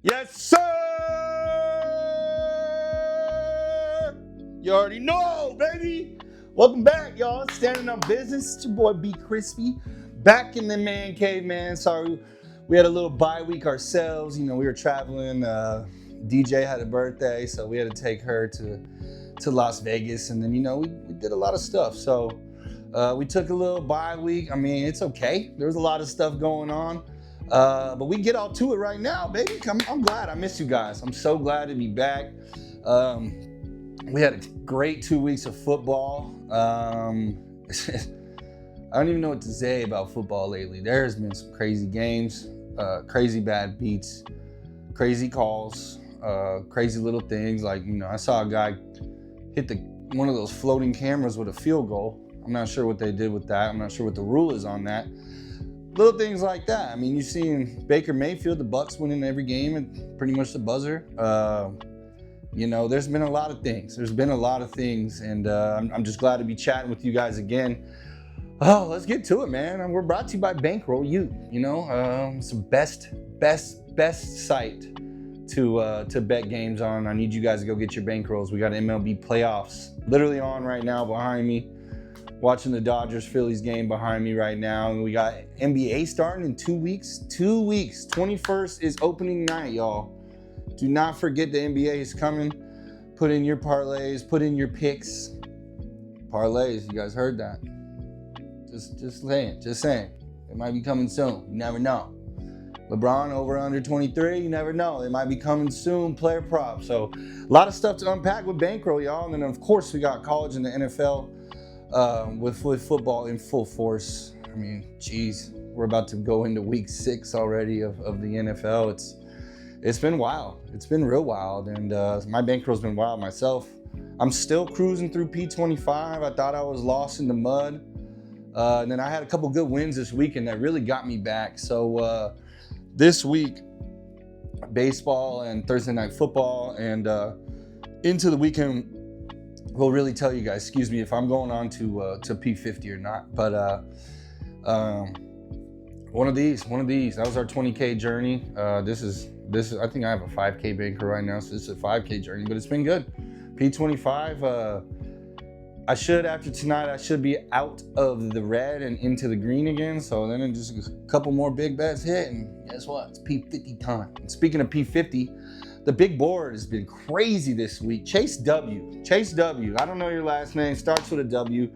Yes, sir! You already know, baby! Welcome back, y'all. Standing on business. It's your boy BKrispy. Back in the man cave, man. Sorry, we had a little bye week ourselves. You know, we were traveling. DJ had a birthday, so we had to take her to Las Vegas. And then, you know, we did a lot of stuff. So we took a little bye week. I mean, it's okay. There was a lot of stuff going on. But we get all to it right now, baby. I'm glad. I miss you guys. I'm so glad to be back. We had a great 2 weeks of football. I don't even know what to say about football lately. There's been some crazy games, crazy bad beats, crazy calls, crazy little things. Like, you know, I saw a guy hit one of those floating cameras with a field goal. I'm not sure what they did with that. I'm not sure what the rule is on that. Little things like that. I mean, you've seen Baker Mayfield, the Bucs winning every game at pretty much the buzzer. You know, there's been a lot of things. And I'm just glad to be chatting with you guys again. Oh, let's get to it, man. And we're brought to you by Bankroll. You know, it's the best site to bet games on. I need you guys to go get your bankrolls. We got MLB playoffs literally on right now behind me. Watching the Dodgers-Phillies game behind me right now. And we got NBA starting in 2 weeks. 2 weeks. 21st is opening night, y'all. Do not forget the NBA is coming. Put in your parlays. Put in your picks. Parlays, you guys heard that. Just saying. It might be coming soon. You never know. LeBron over under 23. You never know. It might be coming soon. Player props. So a lot of stuff to unpack with Bankroll, y'all. And then, of course, we got college and the NFL. With football in full force. I mean, geez, we're about to go into week 6 already of the NFL. It's been wild. It's been real wild, and my bankroll's been wild myself. I'm still cruising through P25. I thought I was lost in the mud, and then I had a couple good wins this weekend that really got me back. So this week, baseball and Thursday night football, and into the weekend. Will really tell you guys, excuse me, if I'm going on to P50 or not. But one of these. That was our 20K journey. This is. I think I have a 5K banker right now, so this is a 5K journey, but it's been good. P25. After tonight, I should be out of the red and into the green again. So then just a couple more big bets hit, and guess what? It's P50 time. And speaking of P50. The big board has been crazy this week. Chase W. I don't know your last name. Starts with a W.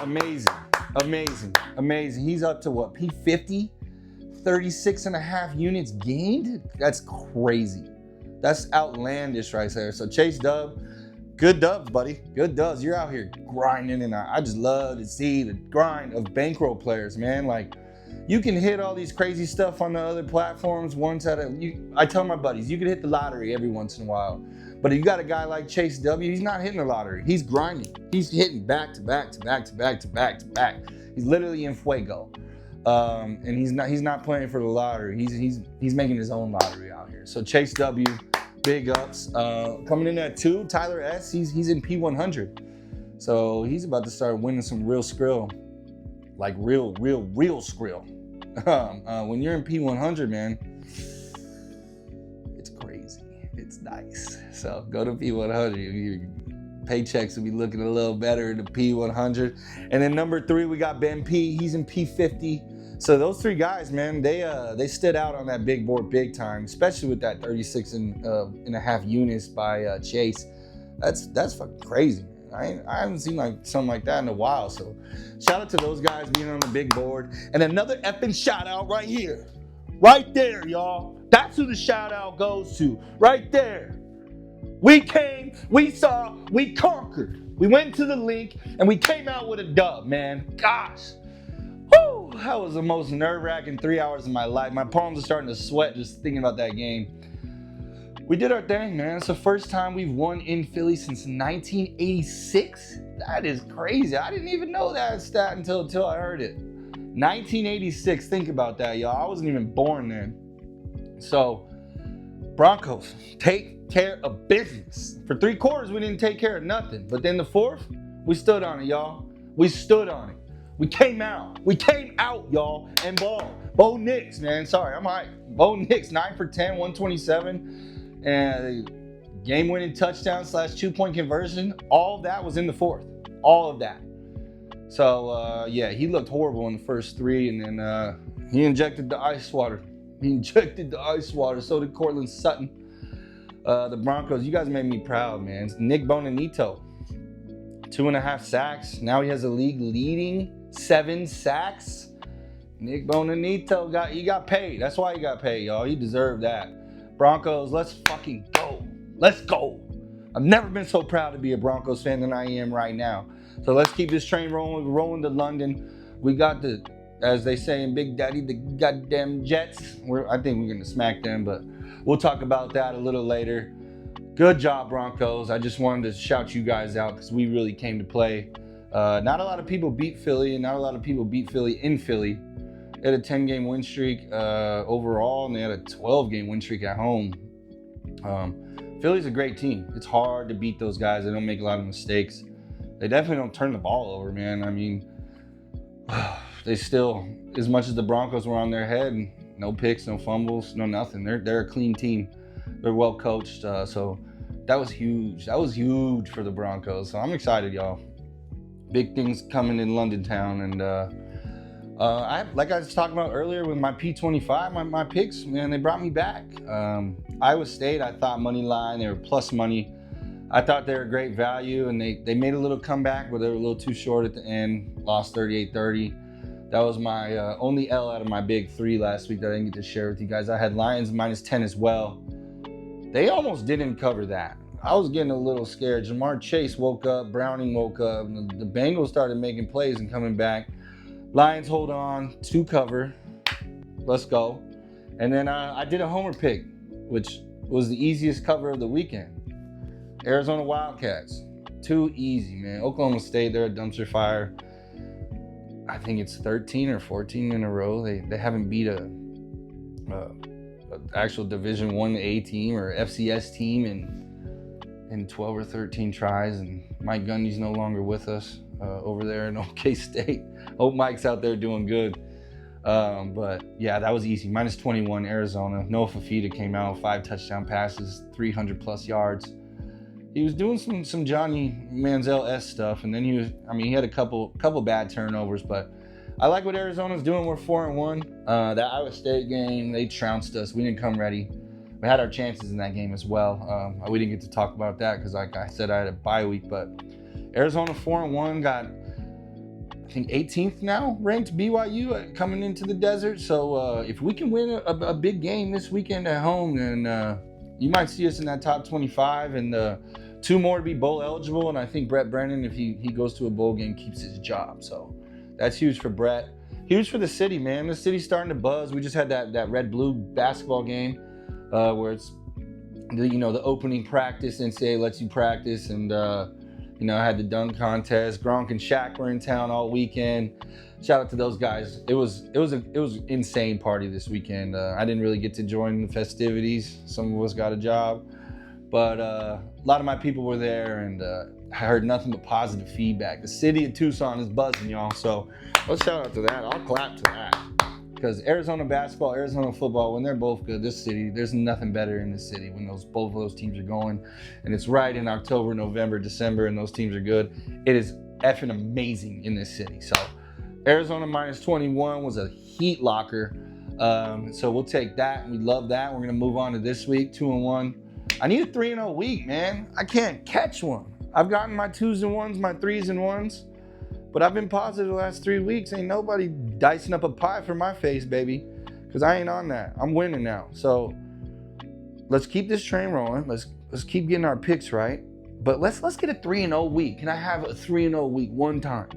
Amazing. He's up to what? P50? 36.5 units gained? That's crazy. That's outlandish right there. So Chase Dub, good dubs, buddy. Good dubs. You're out here grinding, and I just love to see the grind of bankroll players, man. Like, you can hit all these crazy stuff on the other platforms I tell my buddies, you can hit the lottery every once in a while. But if you got a guy like Chase W, he's not hitting the lottery. He's grinding. He's hitting back to back. He's literally in fuego. And he's not playing for the lottery. He's making his own lottery out here. So Chase W, big ups. Coming in at 2, Tyler S, he's in P100. So he's about to start winning some real skrill. Like real skrill. When you're in P100, man, it's crazy. It's nice. So go to P100. Your paychecks will be looking a little better in the P100. And then number 3, we got Ben P. He's in P50. So those 3 guys, man, they stood out on that big board big time, especially with that 36.5 units by Chase. That's fucking crazy. I haven't seen something like that in a while. So shout out to those guys being on the big board. And another effing shout out right here. Right there, y'all. That's who the shout out goes to. Right there. We came, we saw, we conquered. We went to the link and we came out with a dub, man. Gosh. Whew, that was the most nerve-wracking 3 hours of my life. My palms are starting to sweat just thinking about that game. We did our thing, man. It's the first time we've won in Philly since 1986. That is crazy. I didn't even know that stat until I heard it. 1986. Think about that, y'all. I wasn't even born then. So, Broncos, take care of business. For 3 quarters, we didn't take care of nothing. But then the 4th, we stood on it, y'all. We stood on it. We came out, y'all, and balled. Bo Nix, man. Sorry, I'm high. Bo Nix, 9 for 10, 127. And game-winning touchdown / 2-point conversion. All of that was in the fourth. All of that. So, yeah, he looked horrible in the first three. And then he injected the ice water. So did Cortland Sutton. The Broncos, you guys made me proud, man. It's Nick Bonanito, 2.5 sacks. Now he has a league leading 7 sacks. Nick Bonanito got paid. That's why he got paid, y'all. He deserved that. Broncos, let's fucking go. Let's go. I've never been so proud to be a Broncos fan than I am right now. So let's keep this train rolling to London. We got the, as they say in Big Daddy, the goddamn Jets. I think we're gonna smack them, but we'll talk about that a little later. Good job, Broncos. I just wanted to shout you guys out because we really came to play. Not a lot of people beat Philly, and not a lot of people beat Philly in Philly. They had a 10-game win streak overall, and they had a 12-game win streak at home. Philly's a great team. It's hard to beat those guys. They don't make a lot of mistakes. They definitely don't turn the ball over, man. I mean, they still, as much as the Broncos were on their head, no picks, no fumbles, no nothing. They're a clean team. They're well coached. So that was huge. That was huge for the Broncos. So I'm excited, y'all. Big things coming in London town. And like I was talking about earlier with my P25, my picks, man, they brought me back. Iowa State, I thought money line, they were plus money. I thought they were great value, and they made a little comeback, but they were a little too short at the end, lost 38-30. That was my only L out of my big three last week that I didn't get to share with you guys. I had Lions -10 as well. They almost didn't cover that. I was getting a little scared. Jamar Chase woke up, Browning woke up, and the Bengals started making plays and coming back. Lions hold on to cover. Let's go. And then I did a homer pick, which was the easiest cover of the weekend. Arizona Wildcats. Too easy, man. Oklahoma State, they're a dumpster fire. I think it's 13 or 14 in a row. They haven't beat a actual Division I team or FCS team in 12 or 13 tries. And Mike Gundy's no longer with us over there in OK State. Hope Mike's out there doing good. But yeah, that was easy. -21 Arizona. Noah Fafita came out, 5 touchdown passes, 300 plus yards. He was doing some Johnny Manziel-esque stuff, and then he had a couple bad turnovers, but I like what Arizona's doing. We're 4-1. That Iowa State game, they trounced us. We didn't come ready. We had our chances in that game as well. We didn't get to talk about that because, like I said, I had a bye week, but Arizona 4-1 got, I think, 18th now ranked BYU coming into the desert. So if we can win a big game this weekend at home, then you might see us in that top 25, and 2 more to be bowl eligible. And I think Brett Brennan, if he goes to a bowl game, keeps his job. So that's huge for Brett. Huge for the city, man. The city's starting to buzz. We just had that red-blue basketball game where it's the opening practice. NCAA lets you practice, and I had the dunk contest. Gronk and Shaq were in town all weekend. Shout out to those guys. It was an insane party this weekend. I didn't really get to join the festivities. Some of us got a job, but a lot of my people were there, and I heard nothing but positive feedback. The city of Tucson is buzzing, y'all. So let's shout out to that. I'll clap to that, because Arizona basketball, Arizona football, when they're both good, this city, there's nothing better in this city when both of those teams are going, and it's right in October, November, December, and those teams are good. It is effing amazing in this city. So Arizona -21 was a heat locker. So we'll take that. We love that. We're going to move on to this week, 2-1. I need a 3-0 week, man. I can't catch one. I've gotten my 2s and 1s, my 3s and 1s, but I've been positive the last 3 weeks. Ain't nobody dicing up a pie for my face, baby, because I ain't on that. I'm winning now. So let's keep this train rolling. Let's keep getting our picks right. But let's get a 3-0 week. Can I have a 3-0 week one time?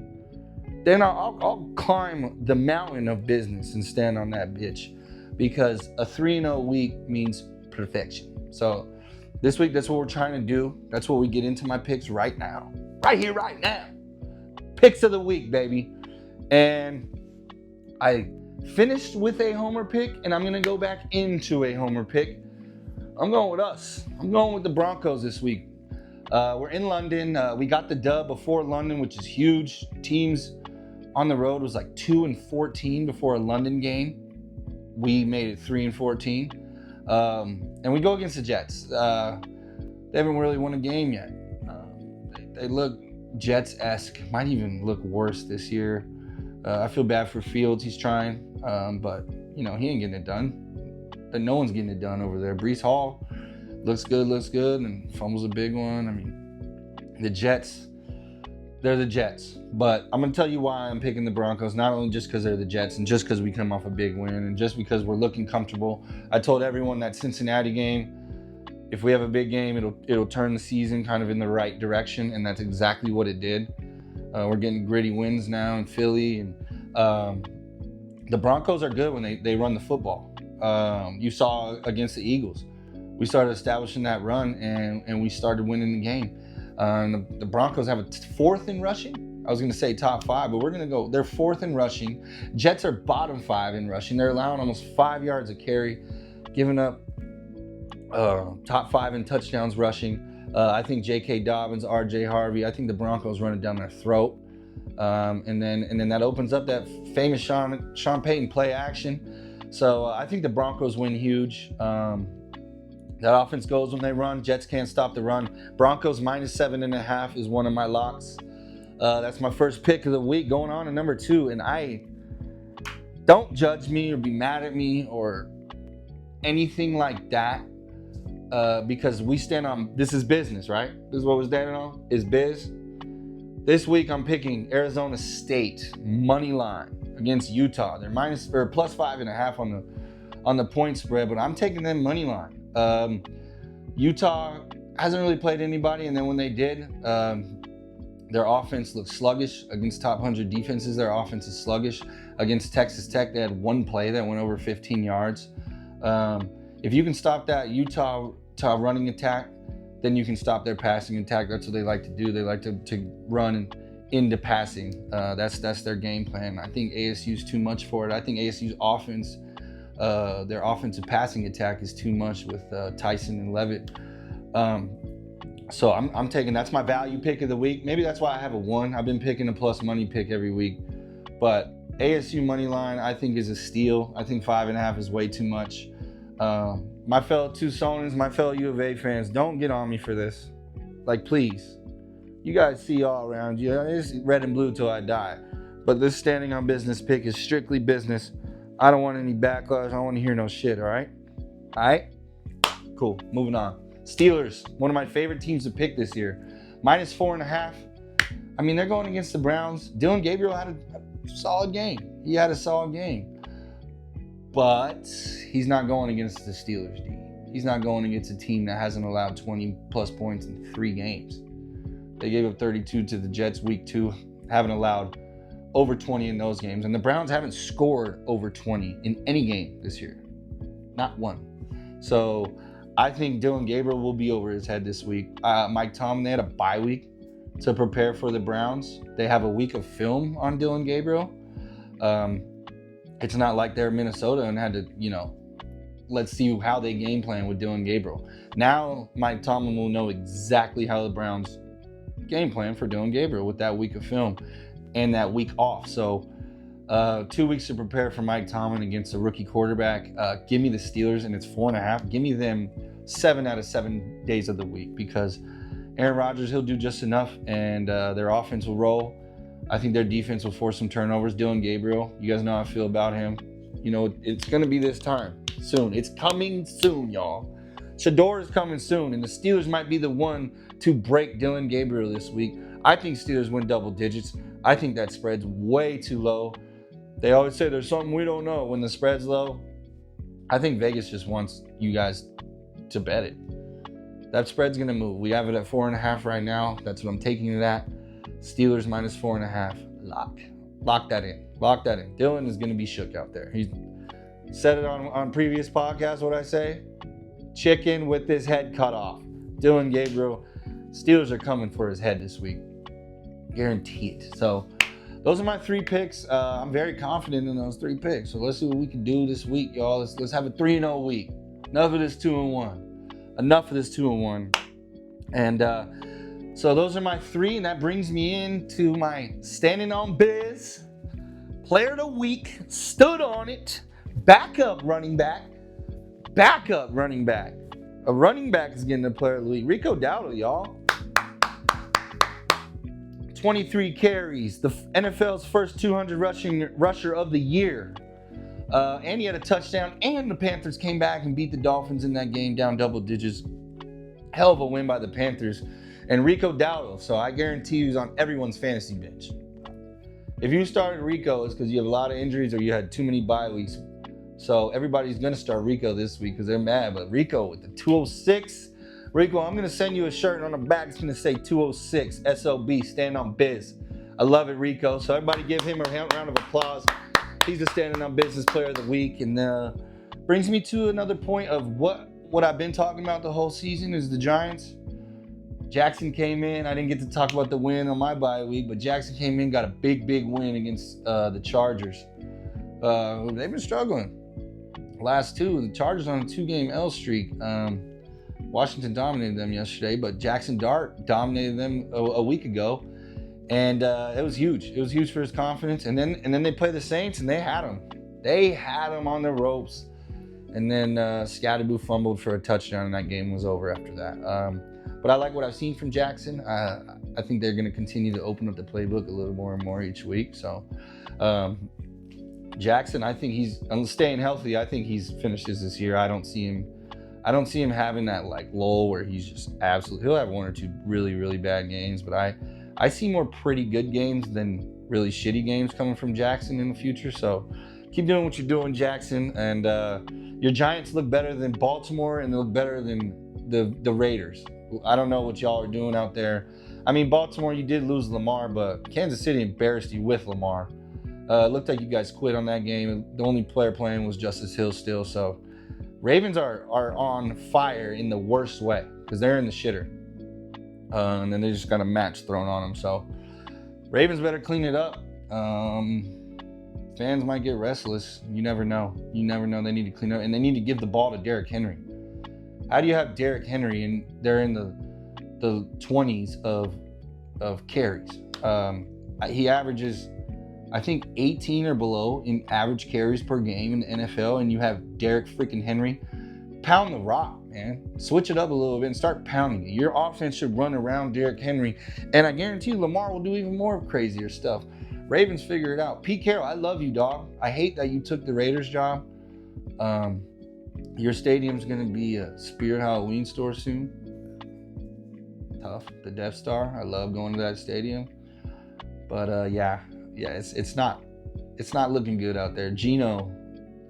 Then I'll climb the mountain of business and stand on that bitch, because a 3-0 week means perfection. So this week, that's what we're trying to do. That's what we get into my picks right now. Right here, right now. Picks of the week, baby. And I finished with a homer pick, and I'm going to go back into a homer pick. I'm going with us. I'm going with the Broncos this week. We're in London. We got the dub before London, which is huge. Teams on the road was like 2-14 before a London game. we made it 3-14. And we go against the Jets. They haven't really won a game yet. They look Jets-esque, might even look worse this year. I feel bad for Fields. He's trying, but he ain't getting it done. But no one's getting it done over there. Breece Hall looks good, and fumbles a big one. I mean, the Jets, they're the Jets. But I'm going to tell you why I'm picking the Broncos, not only just because they're the Jets and just because we come off a big win and just because we're looking comfortable. I told everyone that Cincinnati game, if we have a big game, it'll turn the season kind of in the right direction, and that's exactly what it did. We're getting gritty wins now in Philly, and the Broncos are good when they run the football. You saw against the Eagles. We started establishing that run, and we started winning the game. The Broncos have a fourth in rushing. I was going to say top 5, but we're going to go. They're fourth in rushing. Jets are bottom 5 in rushing. They're allowing almost 5 yards a carry, giving up top 5 in touchdowns rushing. I think J.K. Dobbins, R.J. Harvey. I think the Broncos run it down their throat, and then that opens up that famous Sean Payton play action. So I think the Broncos win huge. That offense goes when they run. Jets can't stop the run. Broncos -7.5 is one of my locks. That's my first pick of the week, going on to number 2. And I don't judge me or be mad at me or anything like that, because we stand on, this is business, right? This is what we're standing on, is biz. This week I'm picking Arizona State money line against Utah. They're +5.5 on the point spread, but I'm taking them money line. Utah hasn't really played anybody, and then when they did, their offense looked sluggish against top 100 defenses. Their offense is sluggish. Against Texas Tech, they had one play that went over 15 yards. If you can stop that Utah running attack, then you can stop their passing attack. That's what they like to do. They like to run into passing. That's their game plan. I think ASU's too much for it. I think ASU's offense, their offensive passing attack is too much with Tyson and Levitt. So I'm taking, that's my value pick of the week. Maybe that's why I have a 1. I've been picking a plus money pick every week. But ASU money line, I think, is a steal. I think 5.5 is way too much. My fellow Tucsonans, my fellow U of A fans, don't get on me for this. Like, please. You guys see all around you. It's red and blue till I die. But this standing on business pick is strictly business. I don't want any backlash. I don't want to hear no shit, all right? All right? Cool. Moving on. Steelers, one of my favorite teams to pick this year. -4.5. I mean, they're going against the Browns. Dylan Gabriel had a solid game. He had a solid game. But he's not going against the Steelers, D. He's not going against a team that hasn't allowed 20-plus points in 3 games. They gave up 32 to the Jets week 2. Haven't allowed over 20 in those games. And the Browns haven't scored over 20 in any game this year. Not one. So I think Dylan Gabriel will be over his head this week. Mike Tomlin, they had a bye week to prepare for the Browns. They have a week of film on Dylan Gabriel. It's not like they're Minnesota and had to, let's see how they game plan with Dylan Gabriel. Now Mike Tomlin will know exactly how the Browns game plan for Dylan Gabriel with that week of film and that week off. So 2 weeks to prepare for Mike Tomlin against a rookie quarterback. Give me the Steelers, and it's 4.5. Give me them 7 out of 7 days of the week, because Aaron Rodgers, he'll do just enough, and their offense will roll. I think their defense will force some turnovers. Dylan Gabriel, you guys know how I feel about him. It's going to be this time soon. It's coming soon, y'all. Shador is coming soon, and the Steelers might be the one to break Dylan Gabriel this week. I think Steelers win double digits. I think that spread's way too low. They always say there's something we don't know when the spread's low. I think Vegas just wants you guys to bet it. That spread's going to move. We have it at 4.5 right now. That's what I'm taking it at. Steelers -4.5. Lock that in. Lock that in. Dylan is going to be shook out there. He said it on previous podcasts, what I say. Chicken with his head cut off. Dylan Gabriel. Steelers are coming for his head this week. Guarantee it. So those are my 3 picks. I'm very confident in those 3 picks. So let's see what we can do this week, y'all. Let's have a 3-0 week. Enough of this 2-1. Enough of this 2-1. And so those are my 3, and that brings me into my Standing on Biz Player of the Week. Stood on it. backup running back. A running back is getting the player of the week. Rico Dowdle, y'all. 23 carries, the NFL's first 200 rusher of the year. And he had a touchdown, and the Panthers came back and beat the Dolphins in that game down double digits. Hell of a win by the Panthers. And Rico Dowdle, so I guarantee you he's on everyone's fantasy bench. If you started Rico, it's because you have a lot of injuries or you had too many bye weeks. So everybody's going to start Rico this week because they're mad. But Rico with the 206. Rico, I'm going to send you a shirt, and on the back it's going to say 206 SOB, Stand on Biz. I love it, Rico. So everybody give him a round of applause. He's the Standing on Business Player of the Week. And brings me to another point of what I've been talking about the whole season is the Giants. Jackson came in. I didn't get to talk about the win on my bye week, but Jackson came in, got a big win against the Chargers. They've been struggling. Last two, the Chargers on a 2-game L streak. Washington dominated them yesterday, but Jackson Dart dominated them a week ago, and it was huge. It was huge for his confidence. And then they play the Saints, and they had him. They had him on the ropes. And then Scatterboo fumbled for a touchdown, and that game was over after that. But I like what I've seen from Jackson. I think they're going to continue to open up the playbook a little more and more each week. So Jackson, I think he's staying healthy. I think he's finishes this year. I don't see him having that like lull where he's just absolutely. He'll have one or two really bad games, but I see more pretty good games than really shitty games coming from Jackson in the future. So keep doing what you're doing, Jackson. And your Giants look better than Baltimore, and they look better than the Raiders. I don't know what y'all are doing out there. I mean, Baltimore, you did lose Lamar, but Kansas City embarrassed you with Lamar. It looked like you guys quit on that game. The only player playing was Justice Hill still. So Ravens are on fire in the worst way because they're in the shitter. And then they just got a match thrown on them. So Ravens better clean it up. Fans might get restless. You never know. They need to clean up, and they need to give the ball to Derrick Henry. How do you have Derrick Henry and they're in the 20s of carries? He averages, I think, 18 or below in average carries per game in the NFL, and you have Derrick freaking Henry. Pound the rock, man. Switch it up a little bit and start pounding it. Your offense should run around Derrick Henry, and I guarantee you Lamar will do even more crazier stuff. Ravens figure it out. Pete Carroll, I love you, dog. I hate that you took the Raiders job. Your stadium's going to be a Spirit Halloween store soon. Tough. The Death Star. I love going to that stadium. But yeah, it's not looking good out there. Geno,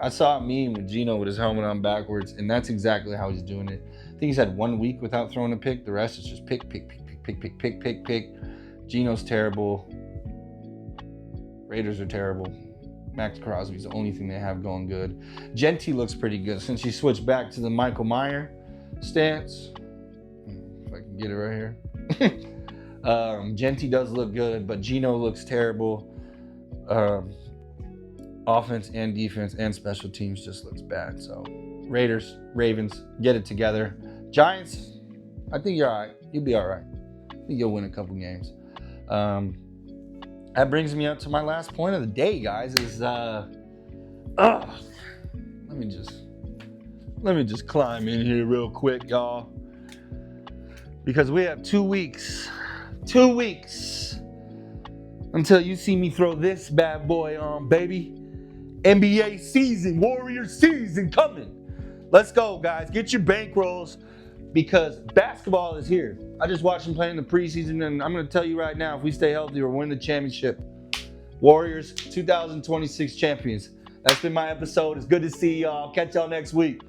I saw a meme with Geno with his helmet on backwards, and that's exactly how he's doing it. I think he's had 1 week without throwing a pick. The rest is just pick. Geno's terrible. Raiders are terrible. Max Crosby's the only thing they have going good. Genty looks pretty good since he switched back to the Michael Mayer stance. If I can get it right here. Genty does look good, but Geno looks terrible. Offense and defense and special teams just looks bad. So Raiders, Ravens, get it together. Giants, I think you're all right. You'll be all right. I think you'll win a couple games. That brings me up to my last point of the day, guys, is let me just climb in here real quick, y'all. Because we have 2 weeks until you see me throw this bad boy on, baby. NBA season, Warrior season coming. Let's go, guys. Get your bankrolls because basketball is here. I just watched them play in the preseason, and I'm going to tell you right now, if we stay healthy, we'll win the championship. Warriors 2026 champions. That's been my episode. It's good to see y'all. Catch y'all next week.